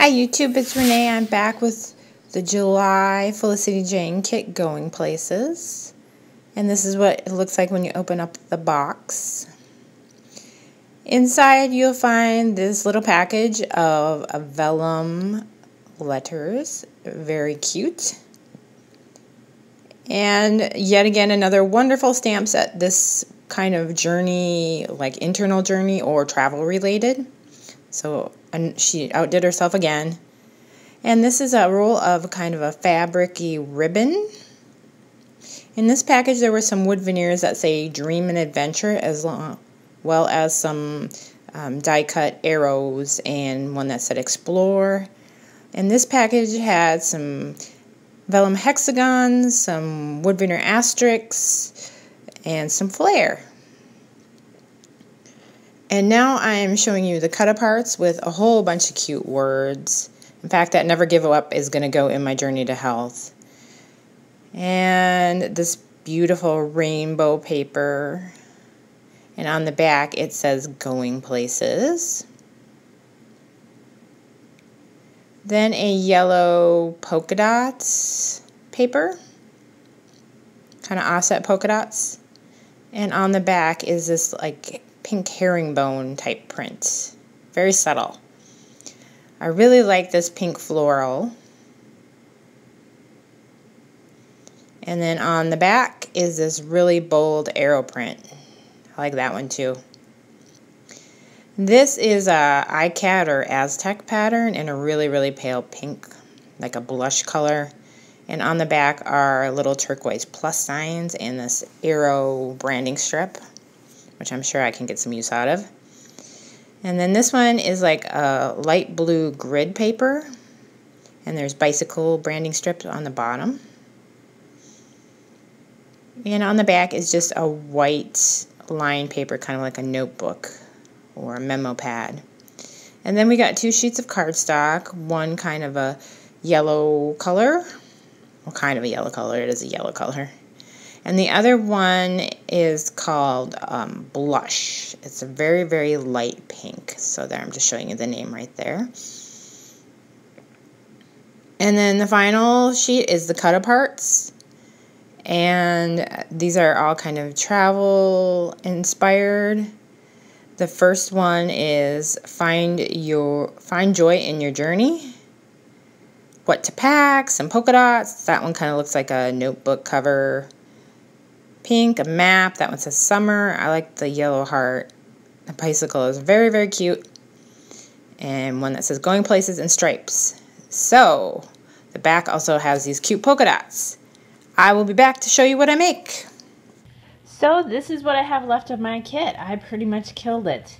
Hi YouTube, it's Renee. I'm back with the July Felicity Jane kit, Going Places. And this is what it looks like when you open up the box. Inside you'll find this little package of vellum letters. Very cute. And yet again another wonderful stamp set. This kind of journey, like internal journey or travel related. So she outdid herself again. And this is a roll of kind of a fabric-y ribbon. In this package there were some wood veneers that say Dream and Adventure, as well as some die-cut arrows and one that said Explore. And this package had some vellum hexagons, some wood veneer asterisks, and some flair. And now I am showing you the cut-aparts with a whole bunch of cute words. In fact, that Never Give Up is going to go in my Journey to Health. And this beautiful rainbow paper. And on the back it says Going Places. Then a yellow polka dots paper. Kind of offset polka dots. And on the back is this like pink herringbone type print. Very subtle. I really like this pink floral. And then on the back is this really bold arrow print. I like that one too. This is a ICAD or Aztec pattern in a really pale pink, like a blush color. And on the back are little turquoise plus signs and this arrow branding strip, which I'm sure I can get some use out of. And then this one is like a light blue grid paper, and there's bicycle branding strips on the bottom. And on the back is just a white line paper, kind of like a notebook or a memo pad. And then we got two sheets of cardstock, one kind of a yellow color, well, kind of a yellow color, it is a yellow color. And the other one is called Blush. It's a very light pink. So there, I'm just showing you the name right there. And then the final sheet is the cut-aparts. And these are all kind of travel inspired. The first one is Find Joy in Your Journey. What to pack, some polka dots. That one kind of looks like a notebook cover. Pink, a map. That one says summer. I like the yellow heart. The bicycle is very cute. And one that says Going Places in stripes. So the back also has these cute polka dots. I will be back to show you what I make. So this is what I have left of my kit. I pretty much killed it.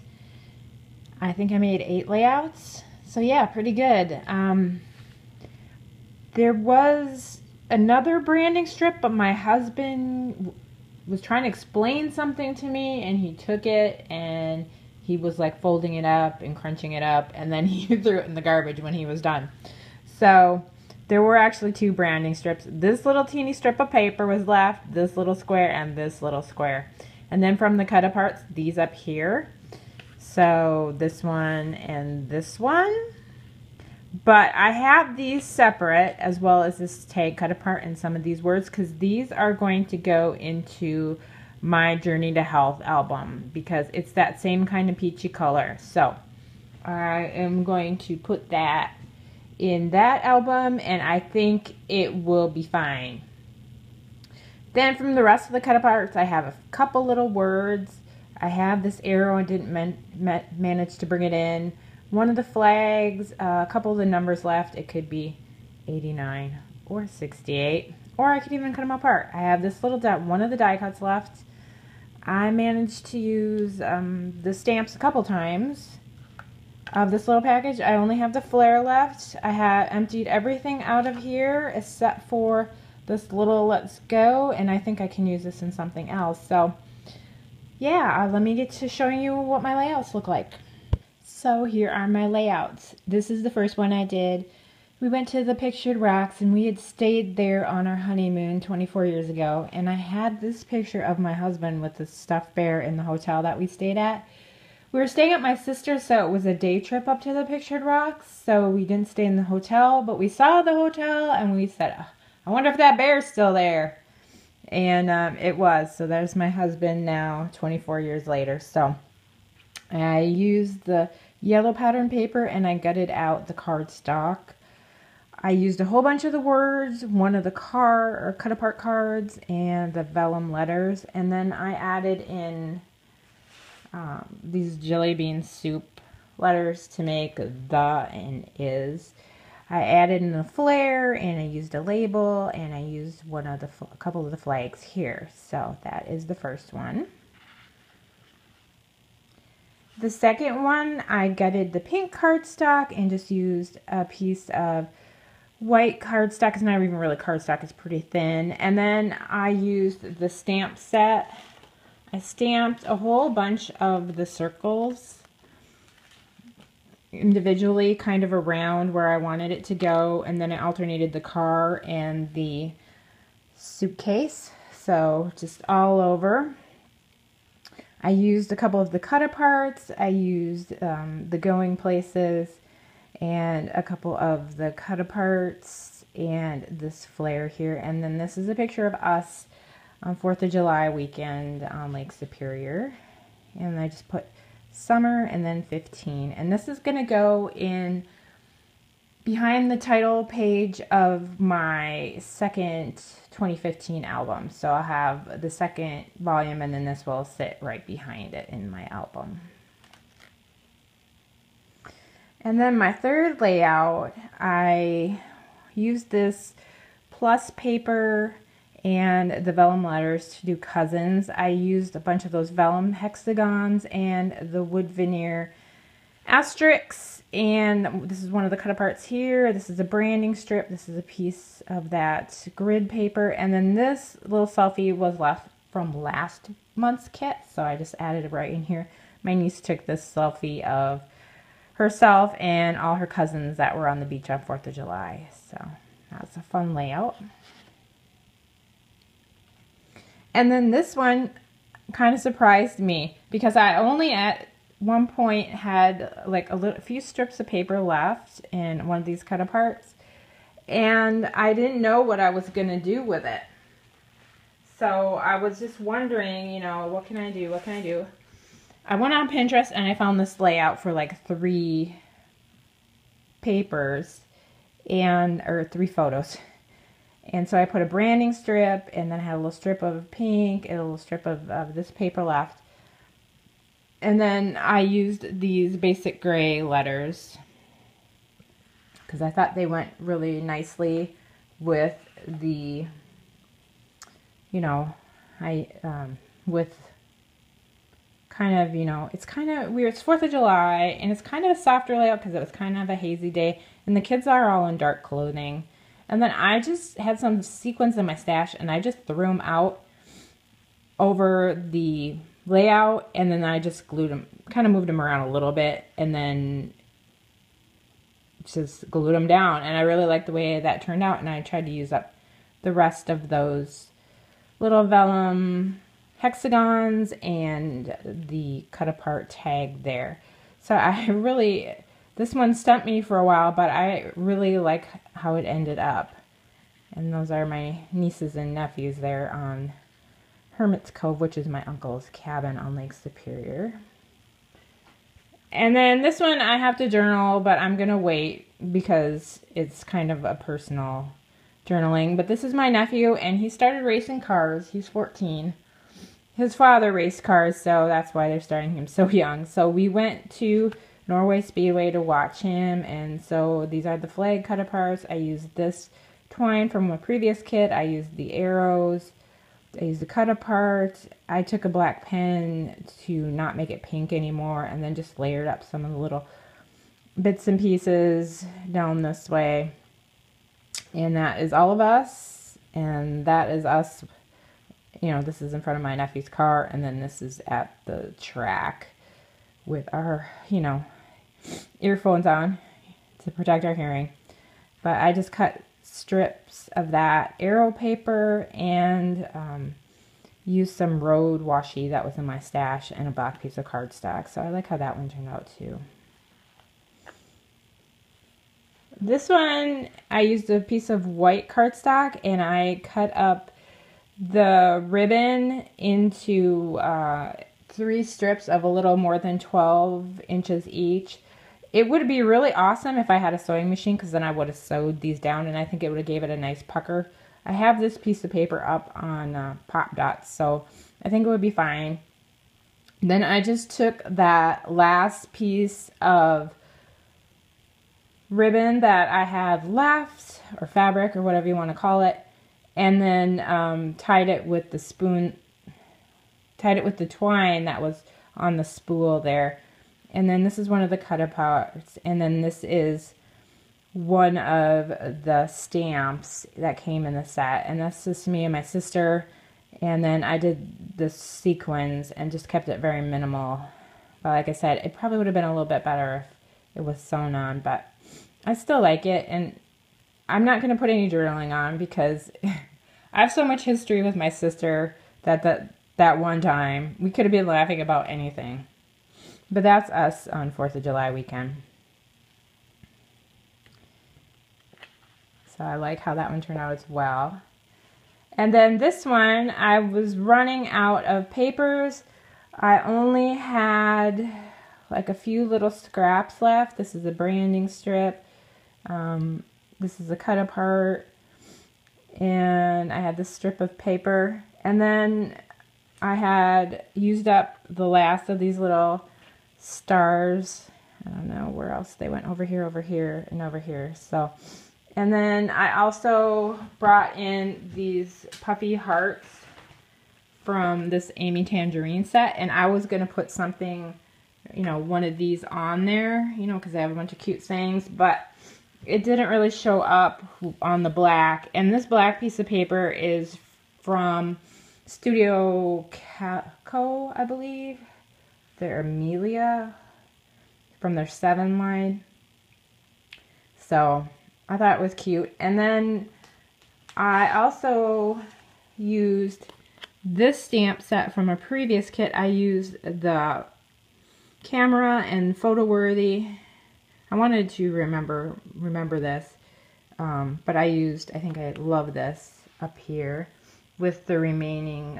I think I made 8 layouts. So yeah, pretty good. There was another branding strip, but my husband was trying to explain something to me, and he took it and he was like folding it up and crunching it up, and then he threw it in the garbage when he was done. So there were actually 2 branding strips. This little teeny strip of paper was left, this little square and this little square. And then from the cut-aparts, these up here. So this one and this one. But I have these separate, as well as this tag cut apart and some of these words, because these are going to go into my Journey to Health album, because it's that same kind of peachy color. So I am going to put that in that album, and I think it will be fine. Then from the rest of the cut aparts, I have a couple little words. I have this arrow. I didn't manage to bring it in. One of the flags, a couple of the numbers left. It could be 89 or 68, or I could even cut them apart. I have this little one of the die cuts left. I managed to use the stamps a couple times of this little package. I only have the flare left. I have emptied everything out of here except for this little Let's Go, and I think I can use this in something else. So yeah, let me get to showing you what my layouts look like. So here are my layouts. This is the first one I did. We went to the Pictured Rocks, and we had stayed there on our honeymoon 24 years ago, and I had this picture of my husband with the stuffed bear in the hotel that we stayed at. We were staying at my sister's, so it was a day trip up to the Pictured Rocks. So we didn't stay in the hotel, but we saw the hotel and we said, "Oh, I wonder if that bear's still there." And it was. So there's my husband now, 24 years later. So I used the yellow pattern paper and I gutted out the cardstock. I used a whole bunch of the words, one of the cut apart cards, and the vellum letters. And then I added in these jelly bean soup letters to make the and is. I added in a flare, and I used a label, and I used a couple of the flags here. So that is the first one. The second one, I gutted the pink cardstock and just used a piece of white cardstock. It's not even really cardstock, it's pretty thin. And then I used the stamp set. I stamped a whole bunch of the circles individually, kind of around where I wanted it to go, and then I alternated the car and the suitcase, so just all over. I used a couple of the cut aparts. I used the going places and a couple of the cut aparts and this flare here. And then this is a picture of us on 4th of July weekend on Lake Superior. And I just put summer and then 15. And this is going to go in behind the title page of my second 2015 album. So I'll have the second volume and then this will sit right behind it in my album. And then my third layout, I used this plus paper and the vellum letters to do cousins. I used a bunch of those vellum hexagons and the wood veneer asterisks, and this is one of the cut aparts here. This is a branding strip. This is a piece of that grid paper, and then this little selfie was left from last month's kit, so I just added it right in here. My niece took this selfie of herself and all her cousins that were on the beach on 4th of July, so that's a fun layout. And then this one kind of surprised me because I only at one point had like a few strips of paper left in one of these cut aparts, and I didn't know what I was going to do with it. So I was just wondering, you know, what can I do? What can I do? I went on Pinterest and I found this layout for like 3 papers or 3 photos. And so I put a branding strip, and then I had a little strip of pink and a little strip of this paper left. And then I used these basic gray letters because I thought they went really nicely with the, you know, with kind of, you know, it's kind of weird. It's 4th of July, and it's kind of a softer layout because it was kind of a hazy day, and the kids are all in dark clothing. And then I just had some sequins in my stash, and I just threw them out over the layout, and then I just glued them, kind of moved them around a little bit, and then just glued them down. And I really liked the way that turned out, and I tried to use up the rest of those little vellum hexagons and the cut apart tag there. So this one stumped me for a while, but I really like how it ended up. And those are my nieces and nephews there on Hermit's Cove, which is my uncle's cabin on Lake Superior. And then this one I have to journal, but I'm going to wait because it's kind of a personal journaling. But this is my nephew, and he started racing cars. He's 14. His father raced cars, so that's why they're starting him so young. So we went to Norway Speedway to watch him, and so these are the flag cut aparts. I used this twine from a previous kit. I used the arrows. I used the cut apart. I took a black pen to not make it pink anymore, and then just layered up some of the little bits and pieces down this way. And that is all of us, and that is us. You know, this is in front of my nephew's car, and then this is at the track with our, you know, earphones on to protect our hearing. But I just cut strips of that arrow paper and used some road washi that was in my stash and a black piece of cardstock. So I like how that one turned out too. This one, I used a piece of white cardstock and I cut up the ribbon into 3 strips of a little more than 12 inches each. It would be really awesome if I had a sewing machine, because then I would have sewed these down and I think it would have gave it a nice pucker. I have this piece of paper up on Pop Dots, so I think it would be fine. Then I just took that last piece of ribbon that I have left, or fabric, or whatever you want to call it, and then tied it with the twine that was on the spool there. And then this is one of the cut aparts, and then this is one of the stamps that came in the set, and that's just me and my sister. And then I did the sequins and just kept it very minimal. But like I said, it probably would have been a little bit better if it was sewn on, but I still like it. And I'm not going to put any journaling on because I have so much history with my sister that one time we could have been laughing about anything. But that's us on 4th of July weekend. So I like how that one turned out as well. And then this one, I was running out of papers. I only had like a few little scraps left. This is a branding strip. This is a cut apart. And I had this strip of paper. And then I had used up the last of these little stars. I don't know where else they went. Over here, and over here. So, and then I also brought in these puffy hearts from this Amy Tangerine set, and I was going to put something, you know, one of these on there, you know, because I have a bunch of cute sayings, but it didn't really show up on the black. And this black piece of paper is from Studio Co, I believe. They're Amelia from their 7 line. So I thought it was cute. And then I also used this stamp set from a previous kit. I used the Camera and Photo Worthy. I wanted to remember this. But I think I love this up here with the remaining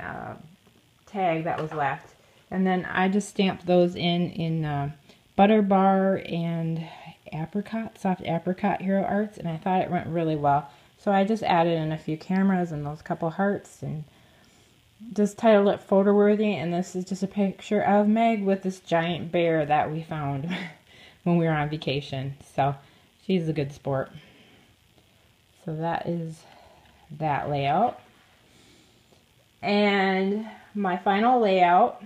tag that was left. And then I just stamped those in Butter Bar and apricot, soft apricot Hero Arts, and I thought it went really well. So I just added in a few cameras and those couple hearts and just titled it Photo Worthy. And this is just a picture of Meg with this giant bear that we found when we were on vacation. So she's a good sport. So that is that layout. And my final layout,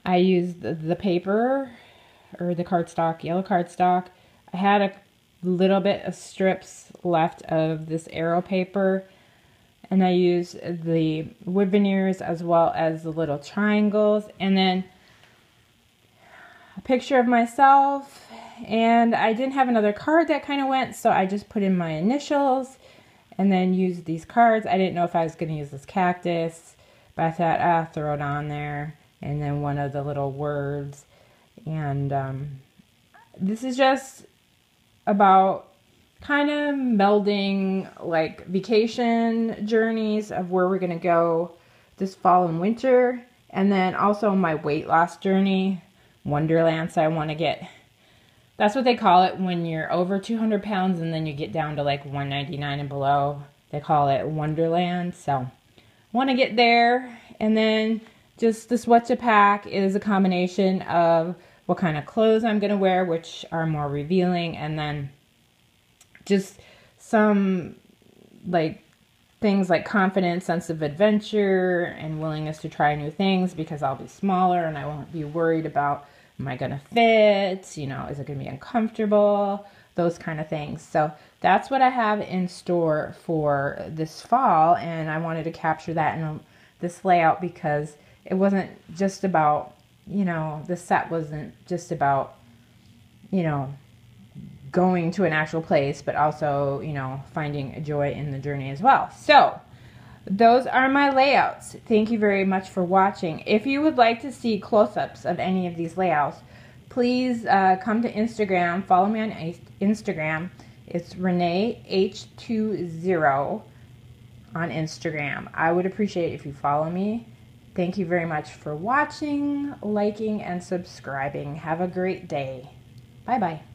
I used the paper, or the cardstock, yellow cardstock. I had a little bit of strips left of this arrow paper, and I used the wood veneers as well as the little triangles, and then a picture of myself. And I didn't have another card that kind of went, so I just put in my initials and then used these cards. I didn't know if I was going to use this cactus, but I thought, throw it on there. And then one of the little words. And this is just about kind of melding like vacation journeys of where we're going to go this fall and winter. And then also my weight loss journey, Wonderland. So I want to get, that's what they call it when you're over 200 pounds and then you get down to like 199 and below. They call it Wonderland. So I want to get there. And then just this what to pack is a combination of what kind of clothes I'm going to wear, which are more revealing, and then just some like things like confidence, sense of adventure, and willingness to try new things, because I'll be smaller and I won't be worried about, am I going to fit? You know, is it going to be uncomfortable? Those kind of things. So that's what I have in store for this fall, and I wanted to capture that in this layout because it wasn't just about, you know, the set wasn't just about, you know, going to an actual place, but also, you know, finding a joy in the journey as well. So those are my layouts. Thank you very much for watching. If you would like to see close-ups of any of these layouts, please come to Instagram. Follow me on Instagram. It's ReneeH20 on Instagram. I would appreciate it if you follow me. Thank you very much for watching, liking, and subscribing. Have a great day. Bye-bye.